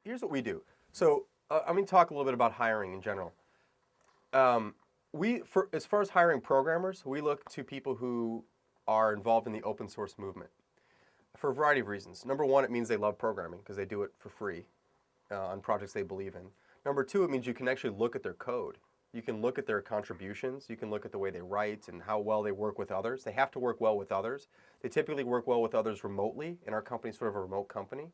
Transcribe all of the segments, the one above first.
here's what we do. So I'm going to talk a little bit about hiring in general. As far as hiring programmers, we look to people who are involved in the open source movement for a variety of reasons. Number one, it means they love programming because they do it for free on projects they believe in. Number two, it means you can actually look at their code. You can look at their contributions. You can look at the way they write and how well they work with others. They have to work well with others. They typically work well with others remotely, and our company is sort of a remote company.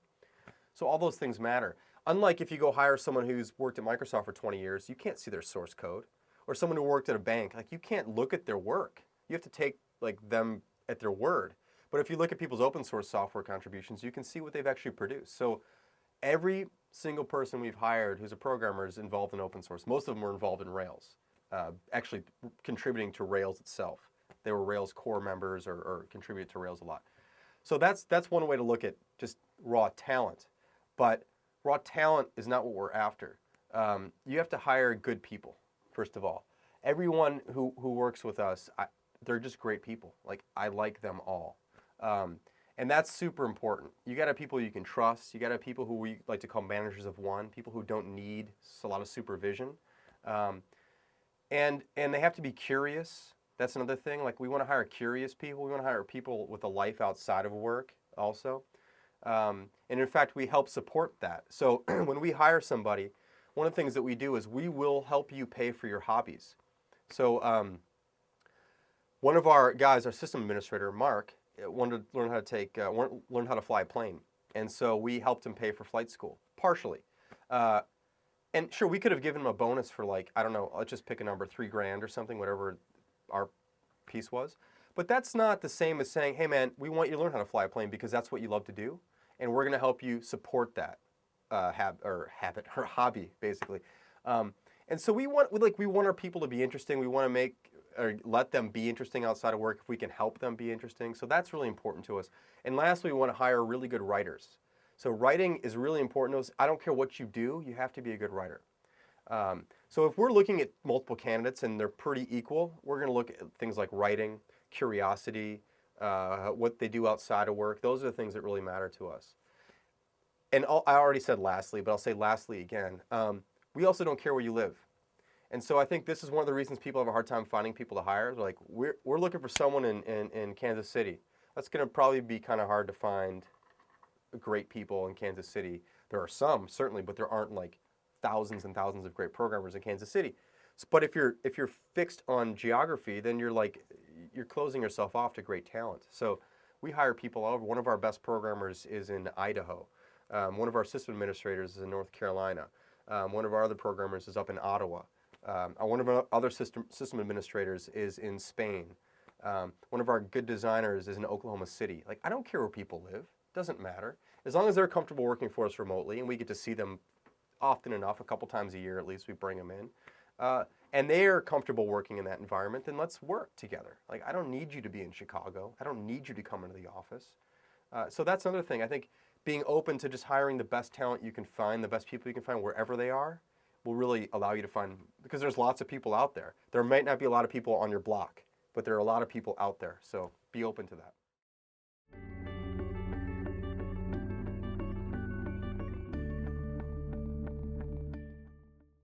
So all those things matter. Unlike if you go hire someone who's worked at Microsoft for 20 years, you can't see their source code. Or someone who worked at a bank, like you can't look at their work. You have to take like them at their word. But if you look at people's open source software contributions, you can see what they've actually produced. So every single person we've hired who's a programmer is involved in open source. Most of them were involved in Rails, actually contributing to Rails itself. They were Rails core members or contributed to Rails a lot. So that's one way to look at just raw talent. But raw talent is not what we're after. You have to hire good people, first of all. Everyone who works with us, they're just great people. Like, I like them all. And that's super important. You got to have people you can trust. You got to have people who we like to call managers of one, people who don't need a lot of supervision. And they have to be curious. That's another thing. Like, we want to hire curious people. We want to hire people with a life outside of work also. And in fact, we help support that. So when we hire somebody, one of the things that we do is we will help you pay for your hobbies. So one of our guys, our system administrator, Mark, wanted to learn how to fly a plane. And so we helped him pay for flight school, partially. And sure, we could have given him a bonus for like, I don't know, let's just pick a number, $3,000 or something, whatever our piece was. But that's not the same as saying, hey man, we want you to learn how to fly a plane because that's what you love to do. And we're gonna help you support that habit or hobby, basically. And so we want our people to be interesting. We want to let them be interesting outside of work if we can help them be interesting. So that's really important to us. And lastly, we want to hire really good writers. So writing is really important to us. I don't care what you do, you have to be a good writer. So if we're looking at multiple candidates and they're pretty equal, we're going to look at things like writing, curiosity, what they do outside of work. Those are the things that really matter to us. And I already said lastly, but I'll say lastly again. We also don't care where you live. And so I think this is one of the reasons people have a hard time finding people to hire. They're like, we're looking for someone in Kansas City. That's going to probably be kind of hard to find great people in Kansas City. There are some, certainly, but there aren't like thousands and thousands of great programmers in Kansas City. But if you're fixed on geography, then you're closing yourself off to great talent. So we hire people all over. One of our best programmers is in Idaho. One of our system administrators is in North Carolina. One of our other programmers is up in Ottawa. One of our other system administrators is in Spain. One of our good designers is in Oklahoma City. Like, I don't care where people live. Doesn't matter. As long as they're comfortable working for us remotely and we get to see them often enough, a couple times a year at least, we bring them in. And they're comfortable working in that environment, then let's work together. Like, I don't need you to be in Chicago. I don't need you to come into the office. So that's another thing. I think being open to just hiring the best talent you can find, the best people you can find wherever they are, will really allow you to find, because there's lots of people out there. There might not be a lot of people on your block, but there are a lot of people out there. So be open to that.